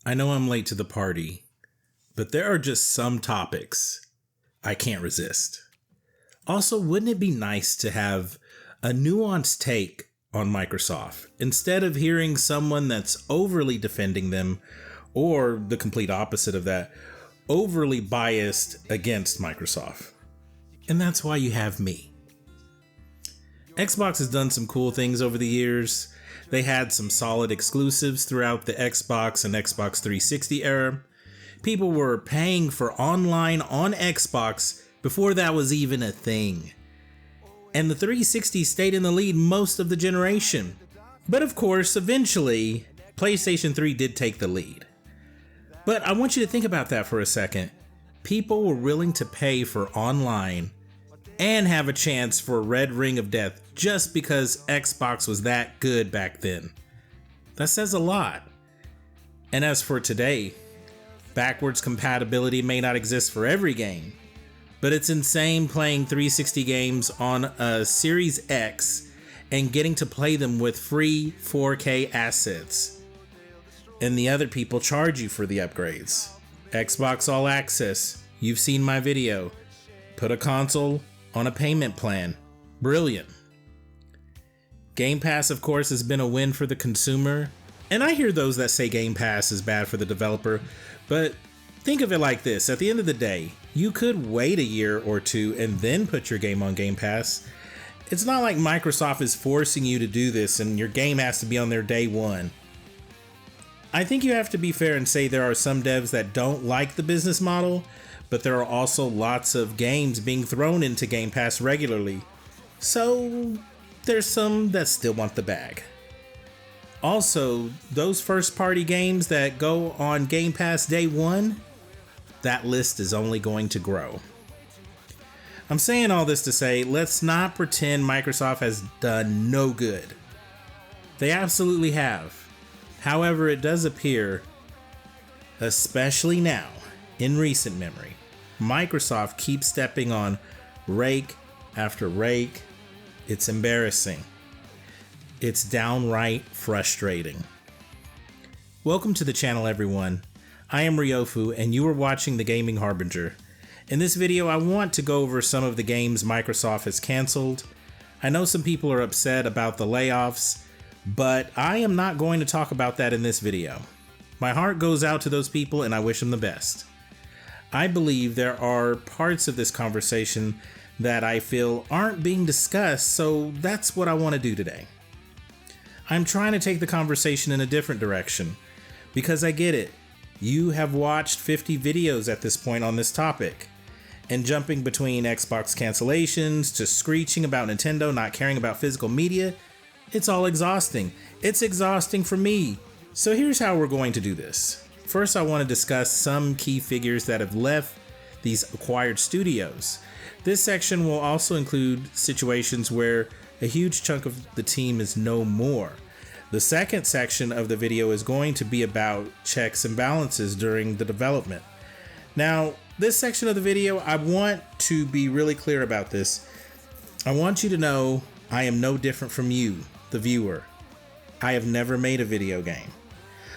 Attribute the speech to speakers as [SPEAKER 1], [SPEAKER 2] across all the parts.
[SPEAKER 1] I know I'm late to the party, but there are just some topics I can't resist. Also, wouldn't it be nice to have a nuanced take on Microsoft instead of hearing someone that's overly defending them, or the complete opposite of that, overly biased against Microsoft? And that's why you have me. Xbox has done some cool things over the years. They had some solid exclusives throughout the Xbox and Xbox 360 era. People were paying for online on Xbox before that was even a thing. And the 360 stayed in the lead most of the generation. But of course, eventually, PlayStation 3 did take the lead. But I want you to think about that for a second. People were willing to pay for online and have a chance for Red Ring of Death just because Xbox was that good back then. That says a lot. And as for today, backwards compatibility may not exist for every game, but it's insane playing 360 games on a Series X and getting to play them with free 4K assets. And the other people charge you for the upgrades. Xbox All Access, you've seen my video. Put a console on a payment plan. Brilliant. Game Pass, of course, has been a win for the consumer. And I hear those that say Game Pass is bad for the developer, but think of it like this. At the end of the day, you could wait a year or two and then put your game on Game Pass. It's not like Microsoft is forcing you to do this and your game has to be on there day one. I think you have to be fair and say there are some devs that don't like the business model, but there are also lots of games being thrown into Game Pass regularly. So there's some that still want the bag. Also, those first-party games that go on Game Pass day one, that list is only going to grow. I'm saying all this to say, let's not pretend Microsoft has done no good. They absolutely have. However, it does appear, especially now, in recent memory, Microsoft keeps stepping on rake after rake. It's embarrassing. It's downright frustrating. Welcome to the channel, everyone. I am Ryofu, and you are watching The Gaming Harbinger. In this video, I want to go over some of the games Microsoft has canceled. I know some people are upset about the layoffs, but I am not going to talk about that in this video. My heart goes out to those people, and I wish them the best. I believe there are parts of this conversation that I feel aren't being discussed, so that's what I want to do today. I'm trying to take the conversation in a different direction, because I get it. You have watched 50 videos at this point on this topic, and jumping between Xbox cancellations to screeching about Nintendo not caring about physical media, it's all exhausting. It's exhausting for me. So here's how we're going to do this. First, I want to discuss some key figures that have left these acquired studios. This section will also include situations where a huge chunk of the team is no more. The second section of the video is going to be about checks and balances during the development. Now, this section of the video, I want to be really clear about this. I want you to know I am no different from you, the viewer. I have never made a video game.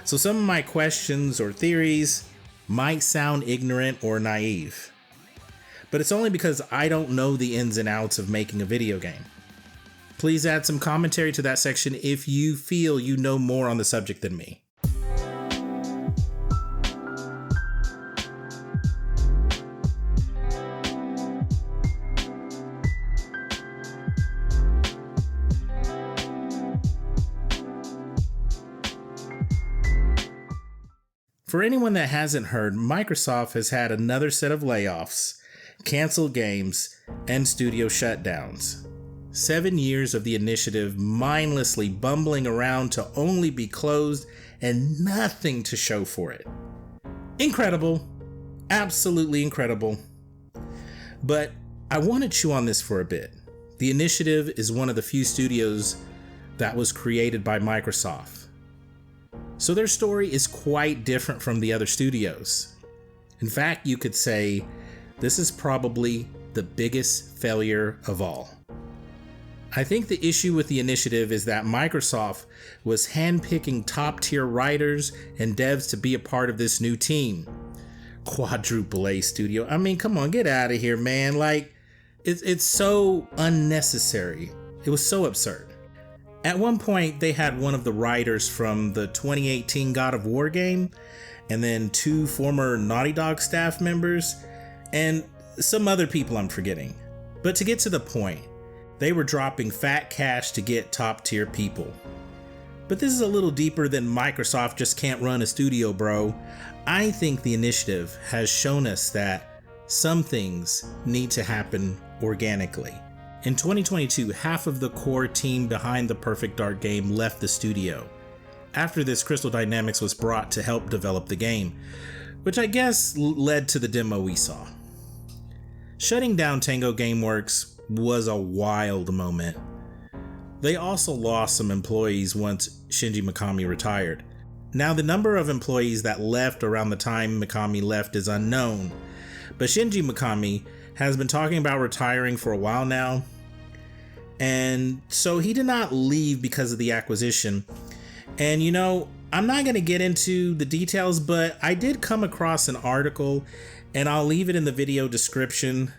[SPEAKER 1] So some of my questions or theories might sound ignorant or naive, but it's only because I don't know the ins and outs of making a video game. Please add some commentary to that section if you feel you know more on the subject than me. For anyone that hasn't heard, Microsoft has had another set of layoffs, canceled games, and studio shutdowns. 7 years of the initiative mindlessly bumbling around to only be closed and nothing to show for it. Incredible. Absolutely incredible. But I want to chew on this for a bit. The initiative is one of the few studios that was created by Microsoft. So their story is quite different from the other studios. In fact, you could say this is probably the biggest failure of all. I think the issue with the initiative is that Microsoft was handpicking top-tier writers and devs to be a part of this new team. Quadruple A studio. I mean, come on, get out of here, man. Like, it's so unnecessary. It was so absurd. At one point, they had one of the writers from the 2018 God of War game, and then 2 former Naughty Dog staff members, and some other people I'm forgetting. But to get to the point, they were dropping fat cash to get top tier people. But this is a little deeper than Microsoft just can't run a studio, bro. I think the initiative has shown us that some things need to happen organically. In 2022, half of the core team behind the Perfect Dark game left the studio. After this, Crystal Dynamics was brought to help develop the game, which I guess led to the demo we saw. Shutting down Tango Gameworks was a wild moment. They also lost some employees once Shinji Mikami retired. Now, the number of employees that left around the time Mikami left is unknown, but Shinji Mikami has been talking about retiring for a while now, and so he did not leave because of the acquisition. And you know, I'm not going to get into the details, but I did come across an article, and I'll leave it in the video description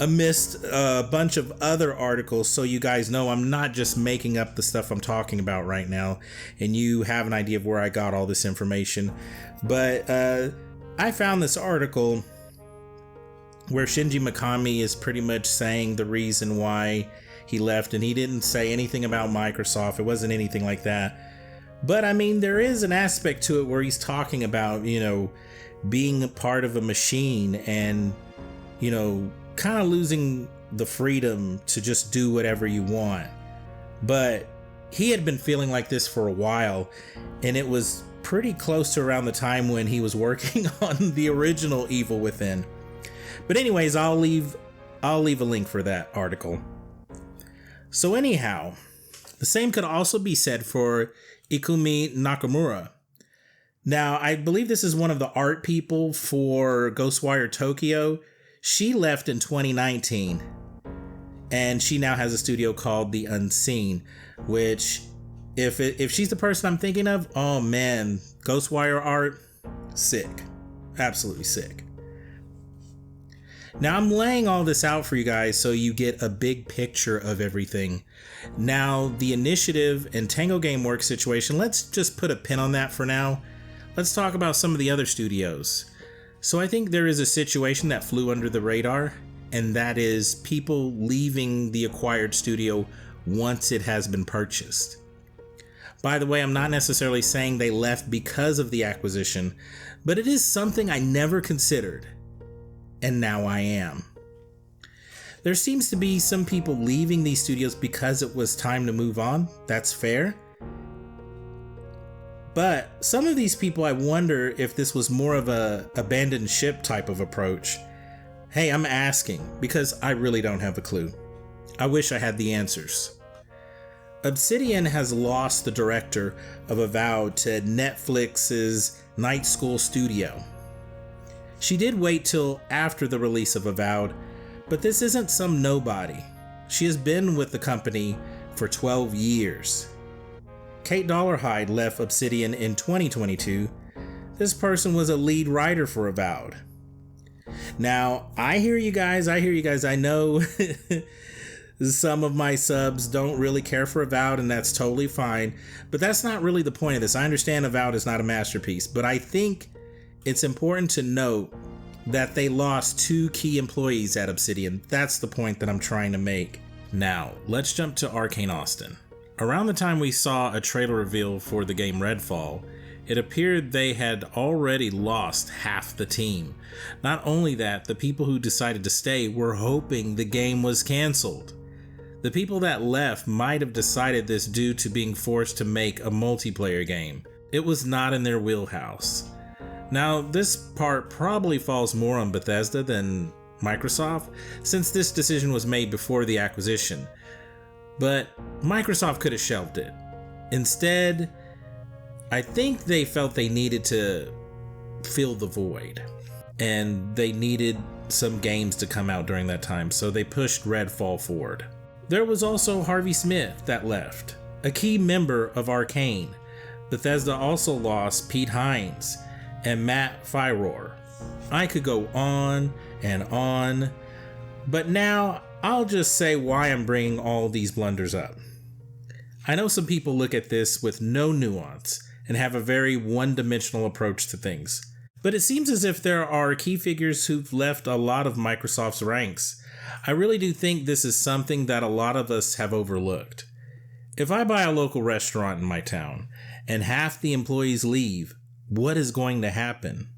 [SPEAKER 1] amidst a bunch of other articles, so you guys know I'm not just making up the stuff I'm talking about right now, and you have an idea of where I got all this information. But I found this article where Shinji Mikami is pretty much saying the reason why he left, and he didn't say anything about Microsoft. It wasn't anything like that. But I mean, there is an aspect to it where he's talking about, you know, being a part of a machine and, you know, kind of losing the freedom to just do whatever you want. But he had been feeling like this for a while, and it was pretty close to around the time when he was working on the original Evil Within. But anyways, I'll leave a link for that article. So anyhow, the same could also be said for Ikumi Nakamura. Now, I believe this is one of the art people for Ghostwire Tokyo. She left in 2019, and she now has a studio called The Unseen, which, if she's the person I'm thinking of, oh man, Ghostwire art, sick. Absolutely sick. Now, I'm laying all this out for you guys so you get a big picture of everything. Now, the initiative and Tango Gameworks situation, let's just put a pin on that for now. Let's talk about some of the other studios. So I think there is a situation that flew under the radar, and that is people leaving the acquired studio once it has been purchased. By the way, I'm not necessarily saying they left because of the acquisition, but it is something I never considered, and now I am. There seems to be some people leaving these studios because it was time to move on. That's fair. But some of these people, I wonder if this was more of a abandoned ship type of approach. Hey, I'm asking because I really don't have a clue. I wish I had the answers. Obsidian has lost the director of Avowed to Netflix's Night School studio. She did wait till after the release of Avowed, but this isn't some nobody. She has been with the company for 12 years. Kate Dollarhyde left Obsidian in 2022. This person was a lead writer for Avowed. Now, I hear you guys. I know some of my subs don't really care for Avowed, and that's totally fine. But that's not really the point of this. I understand Avowed is not a masterpiece, but I think it's important to note that they lost 2 key employees at Obsidian. That's the point that I'm trying to make. Now, let's jump to Arcane Austin. Around the time we saw a trailer reveal for the game Redfall, it appeared they had already lost half the team. Not only that, the people who decided to stay were hoping the game was cancelled. The people that left might have decided this due to being forced to make a multiplayer game. It was not in their wheelhouse. Now, this part probably falls more on Bethesda than Microsoft, since this decision was made before the acquisition. But Microsoft could have shelved it. Instead, I think they felt they needed to fill the void, and they needed some games to come out during that time, so they pushed Redfall forward. There was also Harvey Smith that left, a key member of Arcane. Bethesda also lost Pete Hines and Matt Fyror. I could go on and on, but now I'll just say why I'm bringing all these blunders up. I know some people look at this with no nuance and have a very one-dimensional approach to things, but it seems as if there are key figures who've left a lot of Microsoft's ranks. I really do think this is something that a lot of us have overlooked. If I buy a local restaurant in my town and half the employees leave, what is going to happen?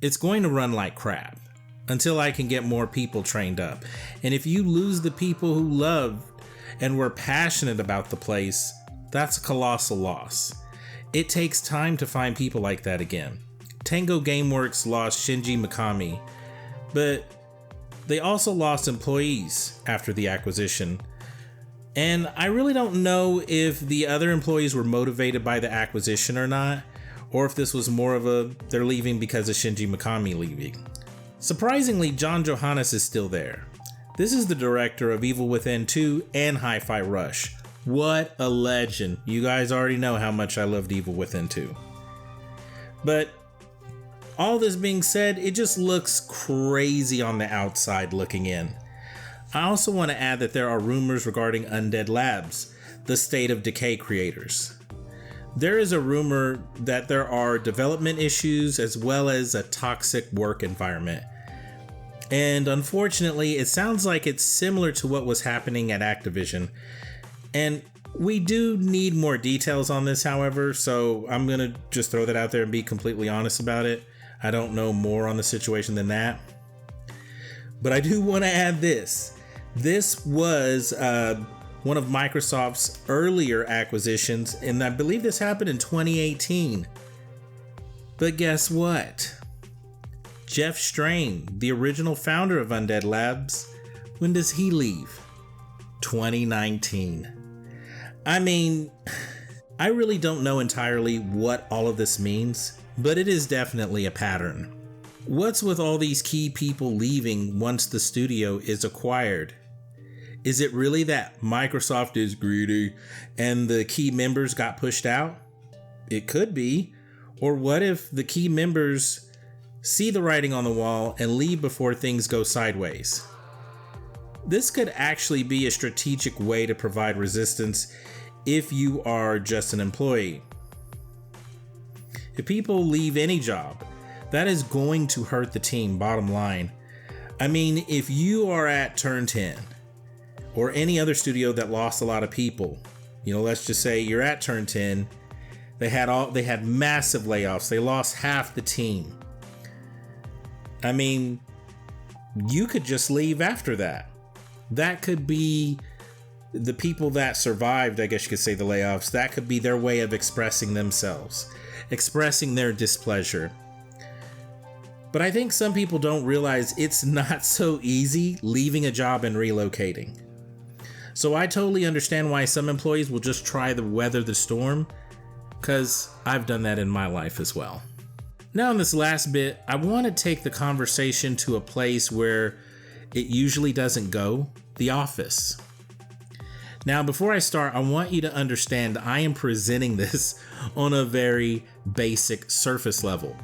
[SPEAKER 1] It's going to run like crap until I can get more people trained up. And if you lose the people who loved and were passionate about the place, that's a colossal loss. It takes time to find people like that again. Tango Gameworks lost Shinji Mikami, but they also lost employees after the acquisition. And I really don't know if the other employees were motivated by the acquisition or not, or if this was more of a they're leaving because of Shinji Mikami leaving. Surprisingly, John Johannes is still there. This is the director of Evil Within 2 and Hi-Fi Rush. What a legend. You guys already know how much I loved Evil Within 2. But all this being said, it just looks crazy on the outside looking in. I also want to add that there are rumors regarding Undead Labs, the State of Decay creators. There is a rumor that there are development issues as well as a toxic work environment. And unfortunately, it sounds like it's similar to what was happening at Activision. And we do need more details on this, however, so I'm going to just throw that out there and be completely honest about it. I don't know more on the situation than that. But I do want to add this. This was one of Microsoft's earlier acquisitions, and I believe this happened in 2018. But guess what? Jeff Strain, the original founder of Undead Labs, when does he leave? 2019. I mean, I really don't know entirely what all of this means, but it is definitely a pattern. What's with all these key people leaving once the studio is acquired? Is it really that Microsoft is greedy and the key members got pushed out? It could be. Or what if the key members see the writing on the wall and leave before things go sideways? This could actually be a strategic way to provide resistance if you are just an employee. If people leave any job, that is going to hurt the team, bottom line. I mean, if you are at Turn 10 or any other studio that lost a lot of people, let's just say you're at Turn 10, they had massive layoffs. They lost half the team. I mean, you could just leave after that. That could be the people that survived, I guess you could say, the layoffs. That could be their way of expressing themselves, expressing their displeasure. But I think some people don't realize it's not so easy leaving a job and relocating. So I totally understand why some employees will just try to weather the storm, because I've done that in my life as well. Now in this last bit, I want to take the conversation to a place where it usually doesn't go, the office. Now before I start, I want you to understand I am presenting this on a very basic surface level,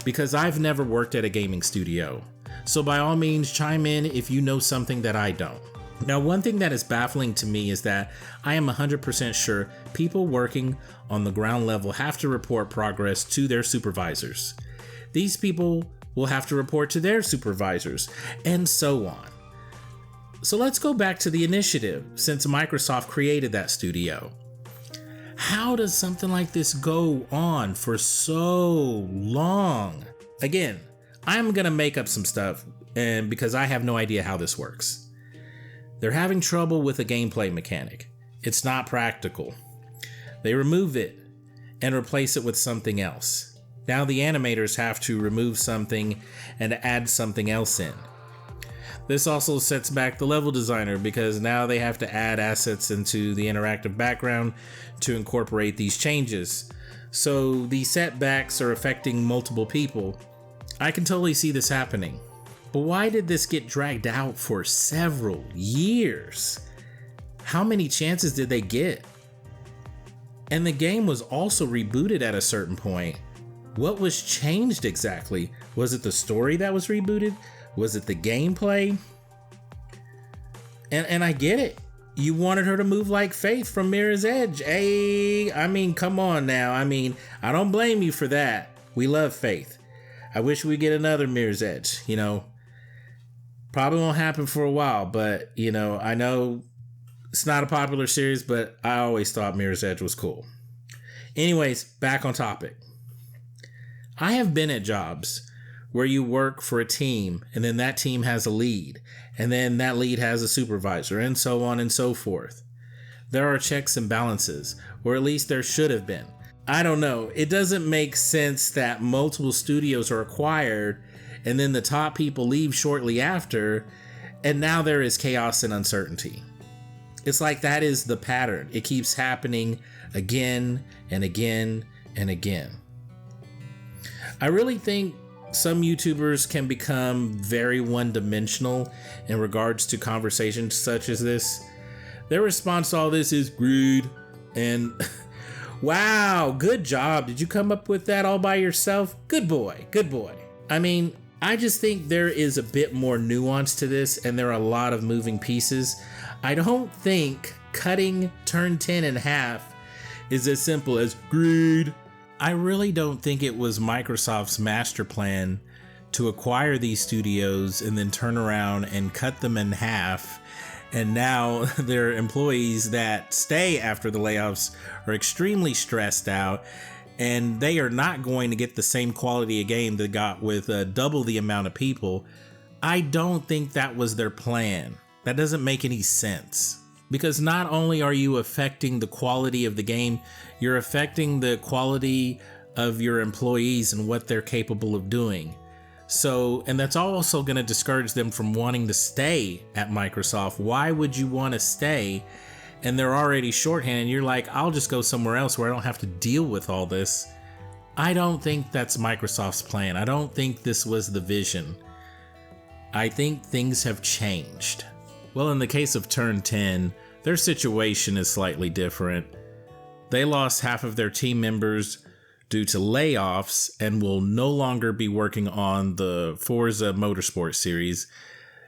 [SPEAKER 1] because I've never worked at a gaming studio. So by all means, chime in if you know something that I don't. Now, one thing that is baffling to me is that I am 100% sure people working on the ground level have to report progress to their supervisors. These people will have to report to their supervisors, and so on. So let's go back to the initiative since Microsoft created that studio. How does something like this go on for so long? Again, I'm gonna make up some stuff, and because I have no idea how this works. They're having trouble with a gameplay mechanic. It's not practical. They remove it and replace it with something else. Now the animators have to remove something and add something else in. This also sets back the level designer because now they have to add assets into the interactive background to incorporate these changes. So the setbacks are affecting multiple people. I can totally see this happening. But why did this get dragged out for several years? How many chances did they get? And the game was also rebooted at a certain point. What was changed exactly? Was it the story that was rebooted? Was it the gameplay? And I get it. You wanted her to move like Faith from Mirror's Edge. Hey, I mean, come on now. I mean, I don't blame you for that. We love Faith. I wish we'd get another Mirror's Edge, you know. Probably won't happen for a while, but, you know, I know it's not a popular series, but I always thought Mirror's Edge was cool. Anyways, back on topic. I have been at jobs where you work for a team and then that team has a lead and then that lead has a supervisor and so on and so forth. There are checks and balances, or at least there should have been. I don't know. It doesn't make sense that multiple studios are acquired and then the top people leave shortly after, and now there is chaos and uncertainty. It's like that is the pattern. It keeps happening again and again and again. I really think some YouTubers can become very one-dimensional in regards to conversations such as this. Their response to all this is greed and wow, good job. Did you come up with that all by yourself? Good boy, good boy. I mean, I just think there is a bit more nuance to this and there are a lot of moving pieces. I don't think cutting Turn 10 in half is as simple as greed. I really don't think it was Microsoft's master plan to acquire these studios and then turn around and cut them in half. And now their employees that stay after the layoffs are extremely stressed out and they are not going to get the same quality of game they got with double the amount of people. I don't think that was their plan. That doesn't make any sense. Because not only are you affecting the quality of the game, you're affecting the quality of your employees and what they're capable of doing. So, and that's also going to discourage them from wanting to stay at Microsoft. Why would you want to stay? And they're already shorthanded. You're like, I'll just go somewhere else where I don't have to deal with all this. I don't think that's Microsoft's plan. I don't think this was the vision. I think things have changed. Well, in the case of Turn 10, their situation is slightly different. They lost half of their team members due to layoffs and will no longer be working on the Forza Motorsport series.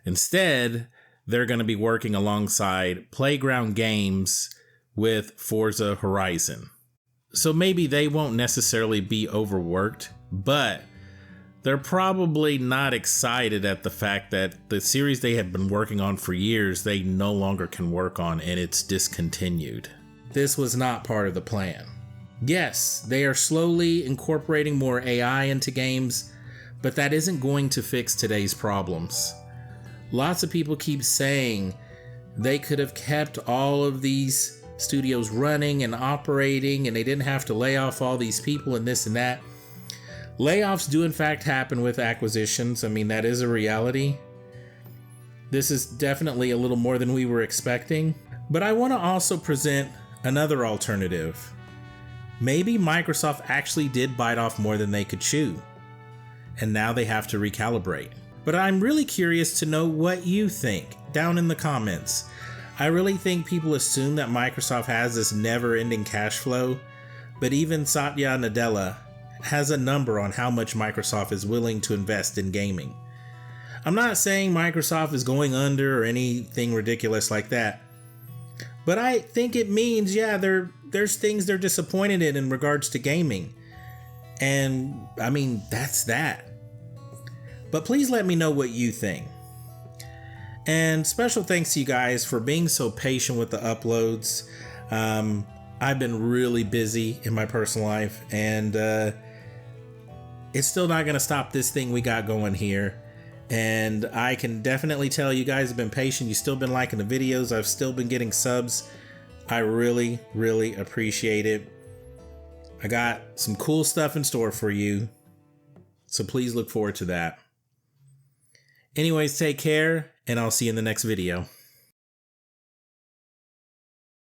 [SPEAKER 1] Instead, they're going to be working alongside Playground Games with Forza Horizon. So maybe they won't necessarily be overworked, but they're probably not excited at the fact that the series they have been working on for years, they no longer can work on and it's discontinued. This was not part of the plan. Yes, they are slowly incorporating more AI into games, but that isn't going to fix today's problems. Lots of people keep saying they could have kept all of these studios running and operating and they didn't have to lay off all these people and this and that. Layoffs do in fact happen with acquisitions. I mean, that is a reality. This is definitely a little more than we were expecting, but I want to also present another alternative. Maybe Microsoft actually did bite off more than they could chew, and now they have to recalibrate. But I'm really curious to know what you think down in the comments. I really think people assume that Microsoft has this never-ending cash flow, but even Satya Nadella has a number on how much Microsoft is willing to invest in gaming. I'm not saying Microsoft is going under or anything ridiculous like that, but I think it means, yeah, there's things they're disappointed in regards to gaming. And I mean, that's that. But please let me know what you think. And special thanks to you guys for being so patient with the uploads. I've been really busy in my personal life, and it's still not going to stop this thing we got going here. And I can definitely tell you guys have been patient. You've still been liking the videos. I've still been getting subs. I really, really appreciate it. I got some cool stuff in store for you, so please look forward to that. Anyways, take care, and I'll see you in the next video.